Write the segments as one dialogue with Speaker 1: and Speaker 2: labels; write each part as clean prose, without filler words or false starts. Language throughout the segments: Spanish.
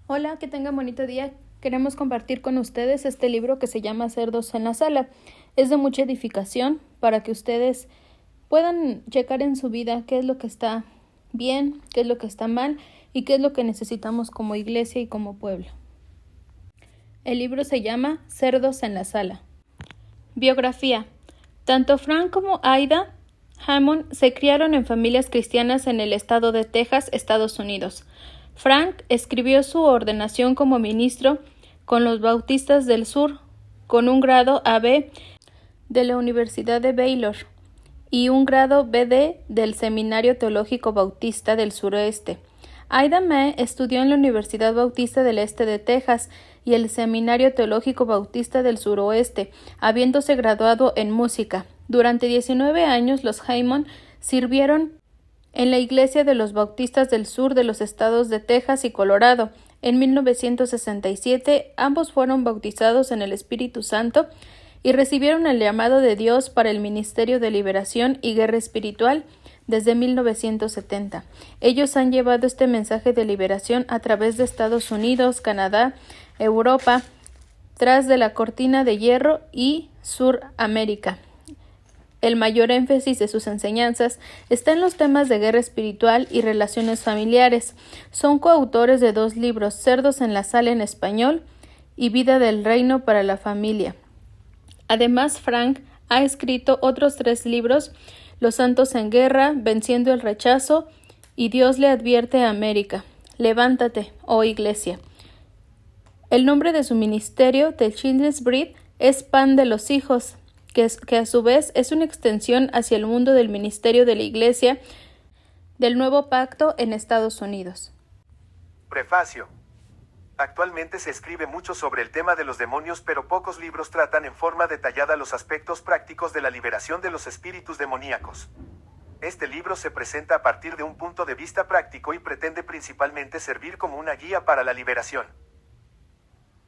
Speaker 1: Hola, que tengan bonito día. Queremos compartir con ustedes este libro que se llama Cerdos en la Sala. Es de mucha edificación para que ustedes puedan checar en su vida qué es lo que está bien, qué es lo que está mal y qué es lo que necesitamos como iglesia y como pueblo. El libro se llama Cerdos en la Sala. Biografía. Tanto Frank como Ida Hammond se criaron en familias cristianas en el estado de Texas, Estados Unidos. Frank escribió su ordenación como ministro con los Bautistas del Sur, con un grado AB de la Universidad de Baylor y un grado BD del Seminario Teológico Bautista del Suroeste. Ida Mae estudió en la Universidad Bautista del Este de Texas y el Seminario Teológico Bautista del Suroeste, habiéndose graduado en música. Durante 19 años los Hammond sirvieron en la Iglesia de los Bautistas del Sur de los estados de Texas y Colorado. En 1967 ambos fueron bautizados en el Espíritu Santo y recibieron el llamado de Dios para el Ministerio de Liberación y Guerra Espiritual desde 1970. Ellos han llevado este mensaje de liberación a través de Estados Unidos, Canadá, Europa, tras de la cortina de hierro y Suramérica. El mayor énfasis de sus enseñanzas está en los temas de guerra espiritual y relaciones familiares. Son coautores de 2 libros, Cerdos en la Sala en español y Vida del Reino para la Familia. Además, Frank ha escrito otros 3 libros, Los Santos en Guerra, Venciendo el Rechazo y Dios le advierte a América. Levántate, oh Iglesia. El nombre de su ministerio, The Children's Bread, es Pan de los Hijos, que a su vez es una extensión hacia el mundo del ministerio de la Iglesia del Nuevo Pacto en Estados Unidos.
Speaker 2: Prefacio. Actualmente se escribe mucho sobre el tema de los demonios, pero pocos libros tratan en forma detallada los aspectos prácticos de la liberación de los espíritus demoníacos. Este libro se presenta a partir de un punto de vista práctico y pretende principalmente servir como una guía para la liberación.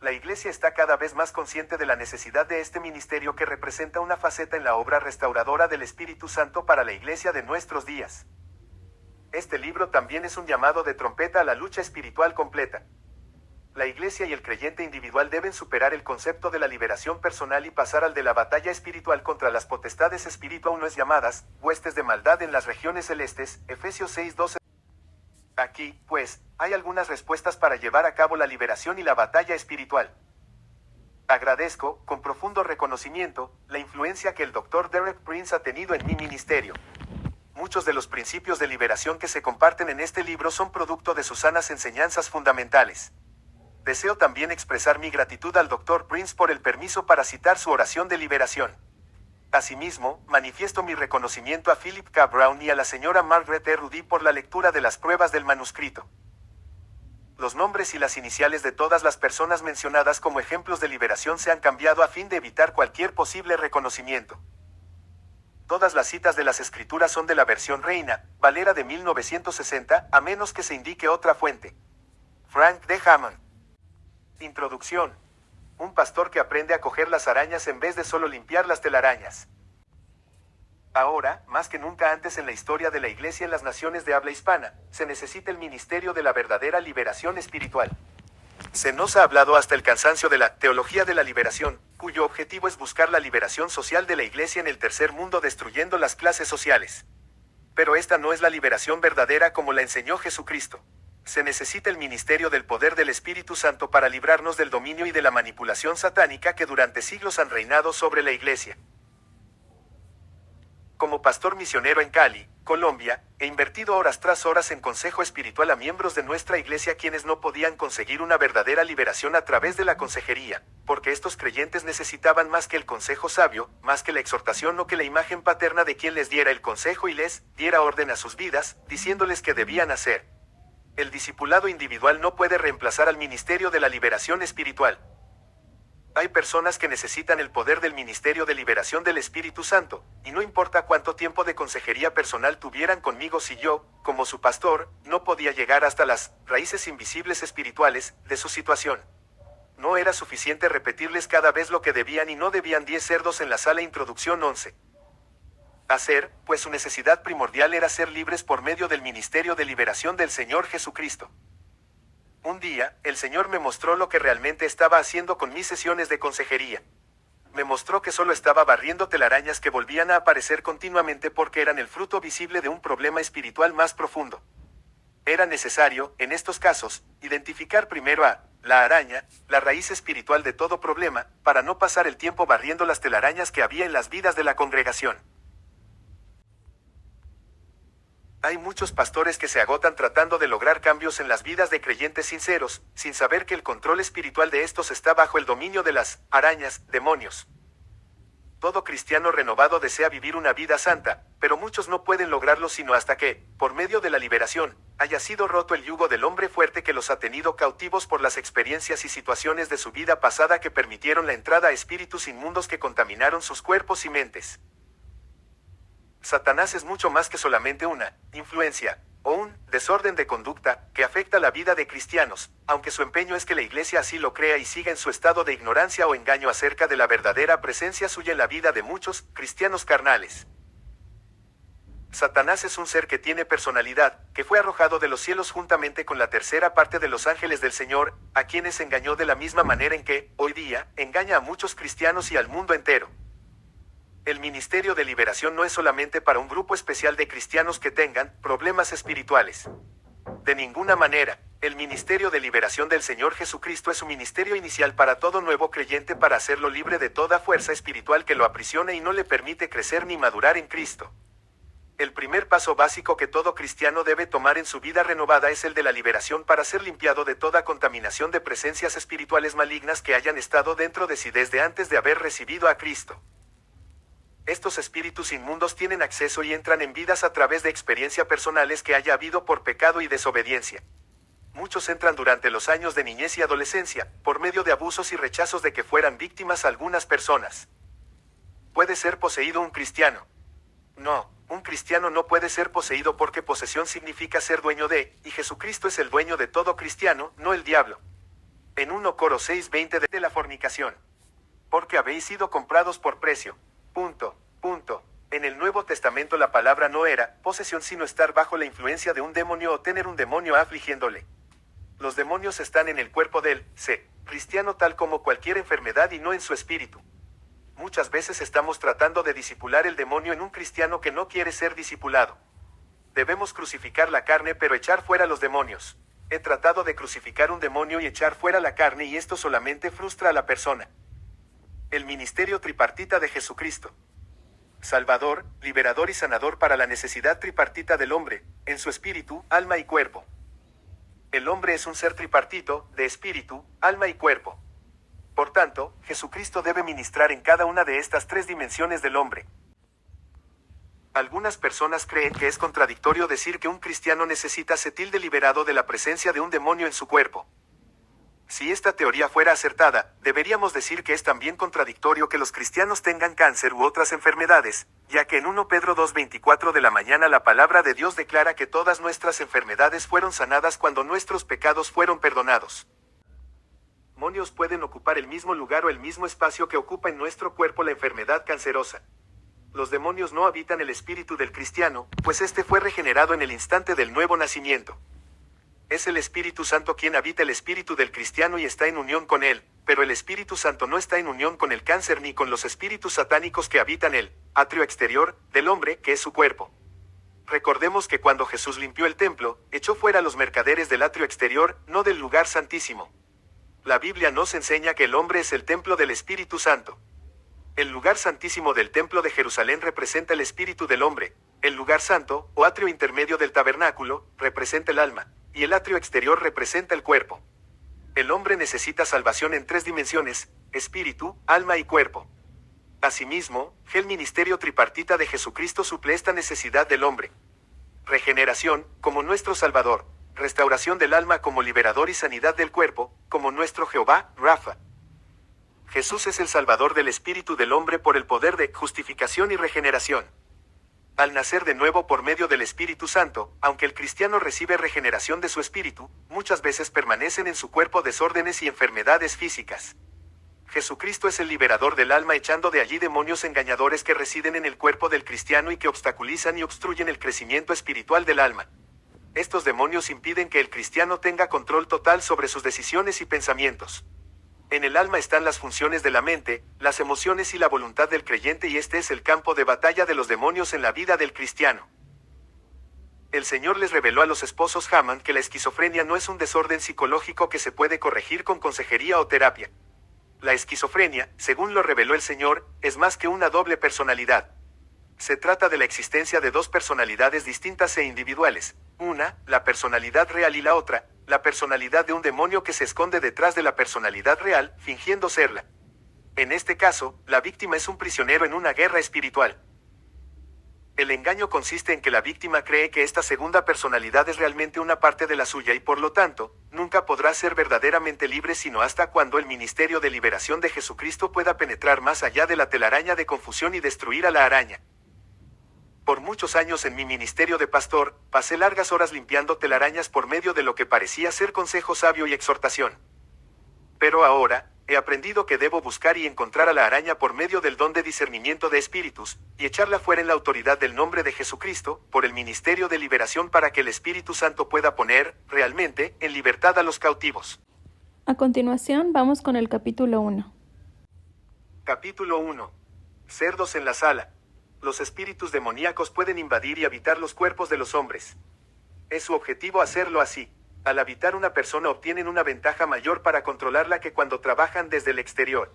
Speaker 2: La Iglesia está cada vez más consciente de la necesidad de este ministerio que representa una faceta en la obra restauradora del Espíritu Santo para la Iglesia de nuestros días. Este libro también es un llamado de trompeta a la lucha espiritual completa. La Iglesia y el creyente individual deben superar el concepto de la liberación personal y pasar al de la batalla espiritual contra las potestades espirituales llamadas huestes de maldad en las regiones celestes, Efesios 6:12. Aquí, pues, hay algunas respuestas para llevar a cabo la liberación y la batalla espiritual. Agradezco, con profundo reconocimiento, la influencia que el Dr. Derek Prince ha tenido en mi ministerio. Muchos de los principios de liberación que se comparten en este libro son producto de sus sanas enseñanzas fundamentales. Deseo también expresar mi gratitud al Dr. Prince por el permiso para citar su oración de liberación. Asimismo, manifiesto mi reconocimiento a Philip K. Brown y a la señora Margaret E. Rudy por la lectura de las pruebas del manuscrito. Los nombres y las iniciales de todas las personas mencionadas como ejemplos de liberación se han cambiado a fin de evitar cualquier posible reconocimiento. Todas las citas de las escrituras son de la versión Reina Valera de 1960, a menos que se indique otra fuente. Frank D. Hammond. Introducción. Un pastor que aprende a coger las arañas en vez de solo limpiar las telarañas. Ahora, más que nunca antes en la historia de la Iglesia en las naciones de habla hispana, se necesita el ministerio de la verdadera liberación espiritual. Se nos ha hablado hasta el cansancio de la teología de la liberación, cuyo objetivo es buscar la liberación social de la Iglesia en el tercer mundo destruyendo las clases sociales. Pero esta no es la liberación verdadera como la enseñó Jesucristo. Se necesita el ministerio del poder del Espíritu Santo para librarnos del dominio y de la manipulación satánica que durante siglos han reinado sobre la Iglesia. Como pastor misionero en Cali, Colombia, he invertido horas tras horas en consejo espiritual a miembros de nuestra Iglesia quienes no podían conseguir una verdadera liberación a través de la consejería, porque estos creyentes necesitaban más que el consejo sabio, más que la exhortación o que la imagen paterna de quien les diera el consejo y les diera orden a sus vidas, diciéndoles qué debían hacer. El discipulado individual no puede reemplazar al ministerio de la liberación espiritual. Hay personas que necesitan el poder del ministerio de liberación del Espíritu Santo, y no importa cuánto tiempo de consejería personal tuvieran conmigo si yo, como su pastor, no podía llegar hasta las raíces invisibles espirituales de su situación. No era suficiente repetirles cada vez lo que debían y no debían. 10 cerdos en la sala. Introducción 11. Hacer, pues su necesidad primordial era ser libres por medio del ministerio de liberación del Señor Jesucristo. Un día, el Señor me mostró lo que realmente estaba haciendo con mis sesiones de consejería. Me mostró que solo estaba barriendo telarañas que volvían a aparecer continuamente porque eran el fruto visible de un problema espiritual más profundo. Era necesario, en estos casos, identificar primero a la araña, la raíz espiritual de todo problema, para no pasar el tiempo barriendo las telarañas que había en las vidas de la congregación. Hay muchos pastores que se agotan tratando de lograr cambios en las vidas de creyentes sinceros, sin saber que el control espiritual de estos está bajo el dominio de las arañas, demonios. Todo cristiano renovado desea vivir una vida santa, pero muchos no pueden lograrlo sino hasta que, por medio de la liberación, haya sido roto el yugo del hombre fuerte que los ha tenido cautivos por las experiencias y situaciones de su vida pasada que permitieron la entrada a espíritus inmundos que contaminaron sus cuerpos y mentes. Satanás es mucho más que solamente una influencia o un desorden de conducta que afecta la vida de cristianos, aunque su empeño es que la iglesia así lo crea y siga en su estado de ignorancia o engaño acerca de la verdadera presencia suya en la vida de muchos cristianos carnales. Satanás es un ser que tiene personalidad, que fue arrojado de los cielos juntamente con la tercera parte de los ángeles del Señor, a quienes engañó de la misma manera en que, hoy día, engaña a muchos cristianos y al mundo entero. El ministerio de liberación no es solamente para un grupo especial de cristianos que tengan problemas espirituales. De ninguna manera, el ministerio de liberación del Señor Jesucristo es un ministerio inicial para todo nuevo creyente para hacerlo libre de toda fuerza espiritual que lo aprisione y no le permite crecer ni madurar en Cristo. El primer paso básico que todo cristiano debe tomar en su vida renovada es el de la liberación para ser limpiado de toda contaminación de presencias espirituales malignas que hayan estado dentro de sí desde antes de haber recibido a Cristo. Estos espíritus inmundos tienen acceso y entran en vidas a través de experiencias personales que haya habido por pecado y desobediencia. Muchos entran durante los años de niñez y adolescencia, por medio de abusos y rechazos de que fueran víctimas algunas personas. ¿Puede ser poseído un cristiano? No, un cristiano no puede ser poseído porque posesión significa ser dueño de, y Jesucristo es el dueño de todo cristiano, no el diablo. En 1 Coro 6:20 de la fornicación. Porque habéis sido comprados por precio. En el Nuevo Testamento la palabra no era posesión sino estar bajo la influencia de un demonio o tener un demonio afligiéndole. Los demonios están en el cuerpo del cristiano tal como cualquier enfermedad y no en su espíritu. Muchas veces estamos tratando de disipular el demonio en un cristiano que no quiere ser discipulado. Debemos crucificar la carne pero echar fuera los demonios. He tratado de crucificar un demonio y echar fuera la carne y esto solamente frustra a la persona. El ministerio tripartita de Jesucristo. Salvador, liberador y sanador para la necesidad tripartita del hombre, en su espíritu, alma y cuerpo. El hombre es un ser tripartito, de espíritu, alma y cuerpo. Por tanto, Jesucristo debe ministrar en cada una de estas tres dimensiones del hombre. Algunas personas creen que es contradictorio decir que un cristiano necesita ser liberado de la presencia de un demonio en su cuerpo. Si esta teoría fuera acertada, deberíamos decir que es también contradictorio que los cristianos tengan cáncer u otras enfermedades, ya que en 1 Pedro 2:24 de la mañana la palabra de Dios declara que todas nuestras enfermedades fueron sanadas cuando nuestros pecados fueron perdonados. Demonios pueden ocupar el mismo lugar o el mismo espacio que ocupa en nuestro cuerpo la enfermedad cancerosa. Los demonios no habitan el espíritu del cristiano, pues este fue regenerado en el instante del nuevo nacimiento. Es el Espíritu Santo quien habita el espíritu del cristiano y está en unión con él, pero el Espíritu Santo no está en unión con el cáncer ni con los espíritus satánicos que habitan el atrio exterior del hombre, que es su cuerpo. Recordemos que cuando Jesús limpió el templo, echó fuera a los mercaderes del atrio exterior, no del lugar santísimo. La Biblia nos enseña que el hombre es el templo del Espíritu Santo. El lugar santísimo del templo de Jerusalén representa el espíritu del hombre. El lugar santo, o atrio intermedio del tabernáculo, representa el alma. Y el atrio exterior representa el cuerpo. El hombre necesita salvación en tres dimensiones: espíritu, alma y cuerpo. Asimismo, el ministerio tripartita de Jesucristo suple esta necesidad del hombre. Regeneración, como nuestro Salvador. Restauración del alma como liberador y sanidad del cuerpo, como nuestro Jehová, Rafa. Jesús es el Salvador del espíritu del hombre por el poder de justificación y regeneración. Al nacer de nuevo por medio del Espíritu Santo, aunque el cristiano recibe regeneración de su espíritu, muchas veces permanecen en su cuerpo desórdenes y enfermedades físicas. Jesucristo es el liberador del alma echando de allí demonios engañadores que residen en el cuerpo del cristiano y que obstaculizan y obstruyen el crecimiento espiritual del alma. Estos demonios impiden que el cristiano tenga control total sobre sus decisiones y pensamientos. En el alma están las funciones de la mente, las emociones y la voluntad del creyente, y este es el campo de batalla de los demonios en la vida del cristiano. El Señor les reveló a los esposos Hammond que la esquizofrenia no es un desorden psicológico que se puede corregir con consejería o terapia. La esquizofrenia, según lo reveló el Señor, es más que una doble personalidad. Se trata de la existencia de dos personalidades distintas e individuales. Una, la personalidad real, y la otra, la personalidad de un demonio que se esconde detrás de la personalidad real, fingiendo serla. En este caso, la víctima es un prisionero en una guerra espiritual. El engaño consiste en que la víctima cree que esta segunda personalidad es realmente una parte de la suya y por lo tanto, nunca podrá ser verdaderamente libre sino hasta cuando el ministerio de liberación de Jesucristo pueda penetrar más allá de la telaraña de confusión y destruir a la araña. Por muchos años en mi ministerio de pastor, pasé largas horas limpiando telarañas por medio de lo que parecía ser consejo sabio y exhortación. Pero ahora, he aprendido que debo buscar y encontrar a la araña por medio del don de discernimiento de espíritus, y echarla fuera en la autoridad del nombre de Jesucristo, por el ministerio de liberación, para que el Espíritu Santo pueda poner, realmente, en libertad a los cautivos.
Speaker 1: A continuación, vamos con el capítulo 1.
Speaker 2: Capítulo 1. Cerdos en la sala. Los espíritus demoníacos pueden invadir y habitar los cuerpos de los hombres. Es su objetivo hacerlo así. Al habitar una persona obtienen una ventaja mayor para controlarla que cuando trabajan desde el exterior.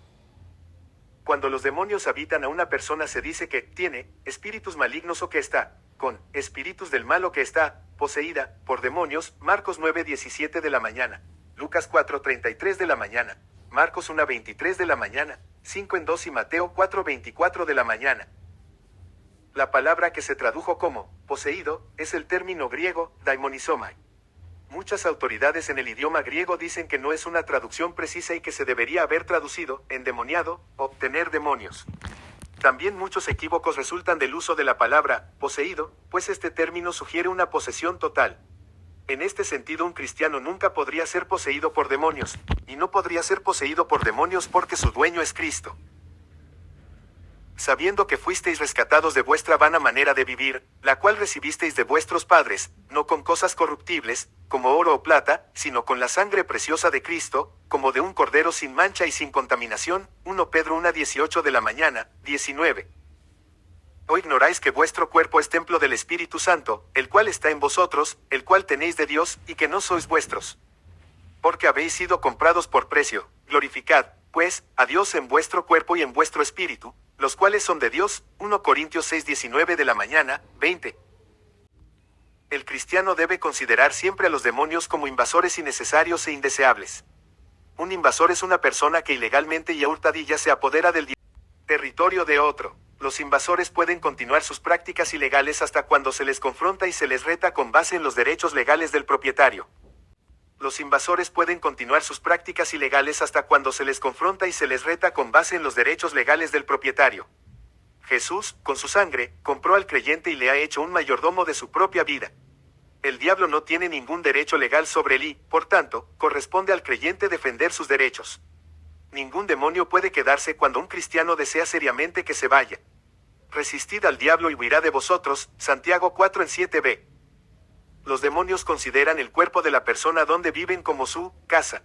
Speaker 2: Cuando los demonios habitan a una persona se dice que tiene espíritus malignos o que está con espíritus del mal o que está poseída por demonios. Marcos 9:17 de la mañana, Lucas 4:33 de la mañana, Marcos 1:23 de la mañana, 5:2 y Mateo 4:24 de la mañana. La palabra que se tradujo como poseído es el término griego daimonizomai. Muchas autoridades en el idioma griego dicen que no es una traducción precisa y que se debería haber traducido endemoniado o tener demonios. También muchos equívocos resultan del uso de la palabra poseído, pues este término sugiere una posesión total. En este sentido, un cristiano nunca podría ser poseído por demonios, y no podría ser poseído por demonios porque su dueño es Cristo. Sabiendo que fuisteis rescatados de vuestra vana manera de vivir, la cual recibisteis de vuestros padres, no con cosas corruptibles, como oro o plata, sino con la sangre preciosa de Cristo, como de un cordero sin mancha y sin contaminación. 1 Pedro 1:18 de la mañana, 19. ¿O ignoráis que vuestro cuerpo es templo del Espíritu Santo, el cual está en vosotros, el cual tenéis de Dios, y que no sois vuestros? Porque habéis sido comprados por precio. Glorificad, pues, a Dios en vuestro cuerpo y en vuestro espíritu, los cuales son de Dios. 1 Corintios 6:19 de la mañana, 20. El cristiano debe considerar siempre a los demonios como invasores innecesarios e indeseables. Un invasor es una persona que ilegalmente y a hurtadillas se apodera del territorio de otro. Los invasores pueden continuar sus prácticas ilegales hasta cuando se les confronta y se les reta con base en los derechos legales del propietario. Los invasores pueden continuar sus prácticas ilegales hasta cuando se les confronta y se les reta con base en los derechos legales del propietario. Jesús, con su sangre, compró al creyente y le ha hecho un mayordomo de su propia vida. El diablo no tiene ningún derecho legal sobre él y, por tanto, corresponde al creyente defender sus derechos. Ningún demonio puede quedarse cuando un cristiano desea seriamente que se vaya. Resistid al diablo y huirá de vosotros. Santiago 4:7b. Los demonios consideran el cuerpo de la persona donde viven como su casa.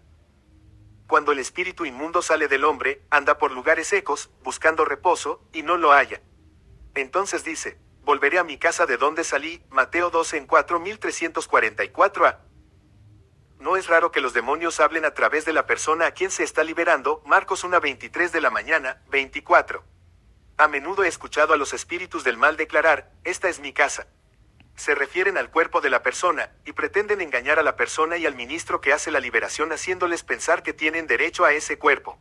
Speaker 2: Cuando el espíritu inmundo sale del hombre, anda por lugares secos, buscando reposo, y no lo halla. Entonces dice, volveré a mi casa de donde salí. Mateo 12 en 4344a. No es raro que los demonios hablen a través de la persona a quien se está liberando. Marcos 1:23 de la mañana, 24. A menudo he escuchado a los espíritus del mal declarar, esta es mi casa. Se refieren al cuerpo de la persona, y pretenden engañar a la persona y al ministro que hace la liberación haciéndoles pensar que tienen derecho a ese cuerpo.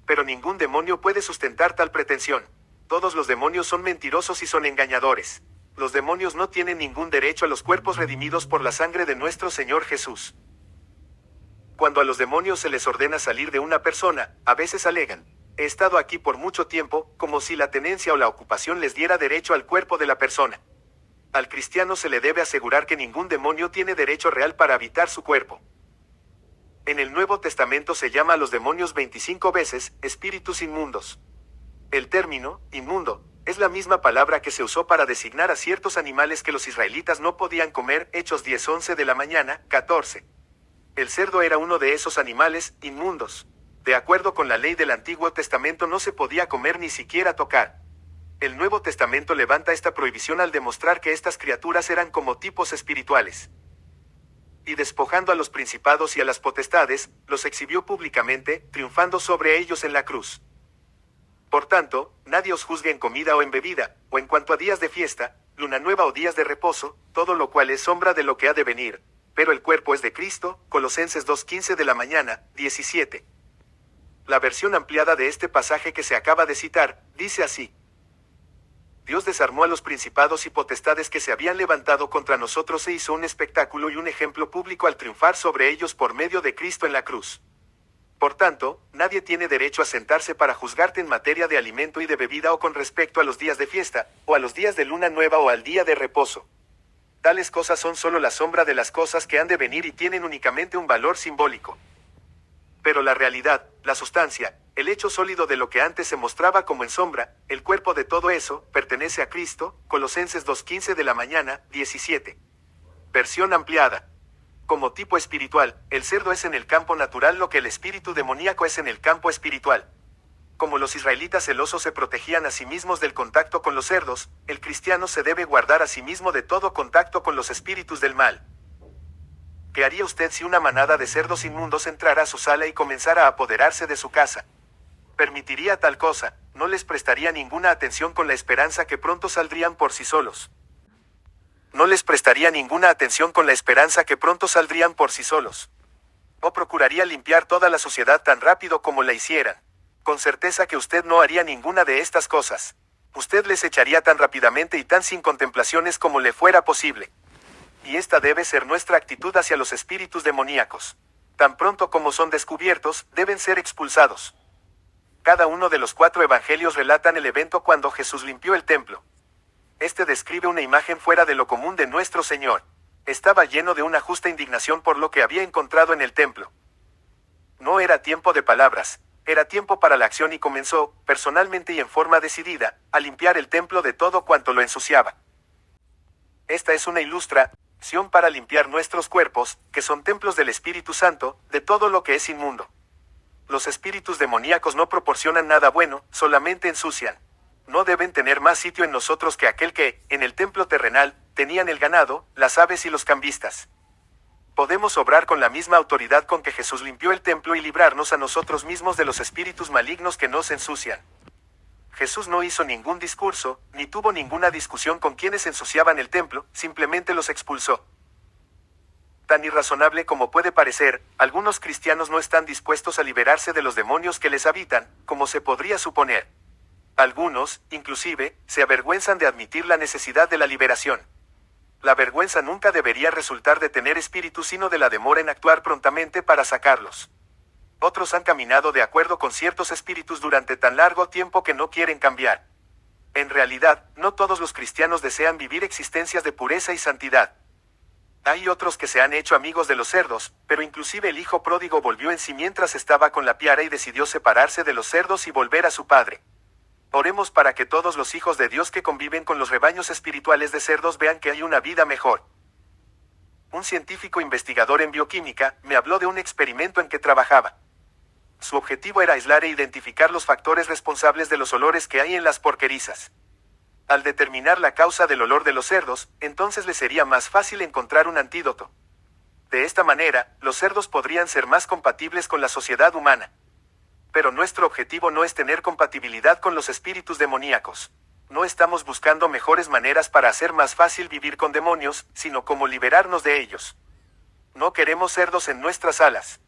Speaker 2: Pero ningún demonio puede sustentar tal pretensión. Todos los demonios son mentirosos y son engañadores. Los demonios no tienen ningún derecho a los cuerpos redimidos por la sangre de nuestro Señor Jesús. Cuando a los demonios se les ordena salir de una persona, a veces alegan, he estado aquí por mucho tiempo, como si la tenencia o la ocupación les diera derecho al cuerpo de la persona. Al cristiano se le debe asegurar que ningún demonio tiene derecho real para habitar su cuerpo. En el Nuevo Testamento se llama a los demonios 25 veces, espíritus inmundos. El término, inmundo, Es la misma palabra que se usó para designar a ciertos animales que los israelitas no podían comer, Hechos 10:11 de la mañana, 14. El cerdo era uno de esos animales inmundos. De acuerdo con la ley del Antiguo Testamento no se podía comer ni siquiera tocar. El Nuevo Testamento levanta esta prohibición al demostrar que estas criaturas eran como tipos espirituales. Y despojando a los principados y a las potestades, los exhibió públicamente, triunfando sobre ellos en la cruz. Por tanto, nadie os juzgue en comida o en bebida, o en cuanto a días de fiesta, luna nueva o días de reposo, todo lo cual es sombra de lo que ha de venir, pero el cuerpo es de Cristo, Colosenses 2:15 de la mañana, 17. La versión ampliada de este pasaje que se acaba de citar, dice así: Dios desarmó a los principados y potestades que se habían levantado contra nosotros e hizo un espectáculo y un ejemplo público al triunfar sobre ellos por medio de Cristo en la cruz. Por tanto, nadie tiene derecho a sentarse para juzgarte en materia de alimento y de bebida o con respecto a los días de fiesta, o a los días de luna nueva o al día de reposo. Tales cosas son solo la sombra de las cosas que han de venir y tienen únicamente un valor simbólico. Pero la realidad, la sustancia, el hecho sólido de lo que antes se mostraba como en sombra, el cuerpo de todo eso, pertenece a Cristo, Colosenses 2:15 de la mañana, 17. Versión ampliada. Como tipo espiritual, el cerdo es en el campo natural lo que el espíritu demoníaco es en el campo espiritual. Como los israelitas celosos se protegían a sí mismos del contacto con los cerdos, el cristiano se debe guardar a sí mismo de todo contacto con los espíritus del mal. ¿Qué haría usted si una manada de cerdos inmundos entrara a su sala y comenzara a apoderarse de su casa? ¿Permitiría tal cosa? No les prestaría ninguna atención con la esperanza que pronto saldrían por sí solos. No les prestaría ninguna atención con la esperanza que pronto saldrían por sí solos. O procuraría limpiar toda la suciedad tan rápido como la hicieran. Con certeza que usted no haría ninguna de estas cosas. Usted les echaría tan rápidamente y tan sin contemplaciones como le fuera posible. Y esta debe ser nuestra actitud hacia los espíritus demoníacos. Tan pronto como son descubiertos, deben ser expulsados. Cada uno de los 4 evangelios relatan el evento cuando Jesús limpió el templo. Este describe una imagen fuera de lo común de nuestro Señor. Estaba lleno de una justa indignación por lo que había encontrado en el templo. No era tiempo de palabras, era tiempo para la acción y comenzó, personalmente y en forma decidida, a limpiar el templo de todo cuanto lo ensuciaba. Esta es una ilustración para limpiar nuestros cuerpos, que son templos del Espíritu Santo, de todo lo que es inmundo. Los espíritus demoníacos no proporcionan nada bueno, solamente ensucian. No deben tener más sitio en nosotros que aquel que, en el templo terrenal, tenían el ganado, las aves y los cambistas. Podemos obrar con la misma autoridad con que Jesús limpió el templo y librarnos a nosotros mismos de los espíritus malignos que nos ensucian. Jesús no hizo ningún discurso, ni tuvo ninguna discusión con quienes ensuciaban el templo, simplemente los expulsó. Tan irrazonable como puede parecer, algunos cristianos no están dispuestos a liberarse de los demonios que les habitan, como se podría suponer. Algunos, inclusive, se avergüenzan de admitir la necesidad de la liberación. La vergüenza nunca debería resultar de tener espíritu sino de la demora en actuar prontamente para sacarlos. Otros han caminado de acuerdo con ciertos espíritus durante tan largo tiempo que no quieren cambiar. En realidad, no todos los cristianos desean vivir existencias de pureza y santidad. Hay otros que se han hecho amigos de los cerdos, pero inclusive el hijo pródigo volvió en sí mientras estaba con la piara y decidió separarse de los cerdos y volver a su padre. Oremos para que todos los hijos de Dios que conviven con los rebaños espirituales de cerdos vean que hay una vida mejor. Un científico investigador en bioquímica me habló de un experimento en que trabajaba. Su objetivo era aislar e identificar los factores responsables de los olores que hay en las porquerizas. Al determinar la causa del olor de los cerdos, entonces les sería más fácil encontrar un antídoto. De esta manera, los cerdos podrían ser más compatibles con la sociedad humana. Pero nuestro objetivo no es tener compatibilidad con los espíritus demoníacos. No estamos buscando mejores maneras para hacer más fácil vivir con demonios, sino cómo liberarnos de ellos. No queremos cerdos en nuestras salas.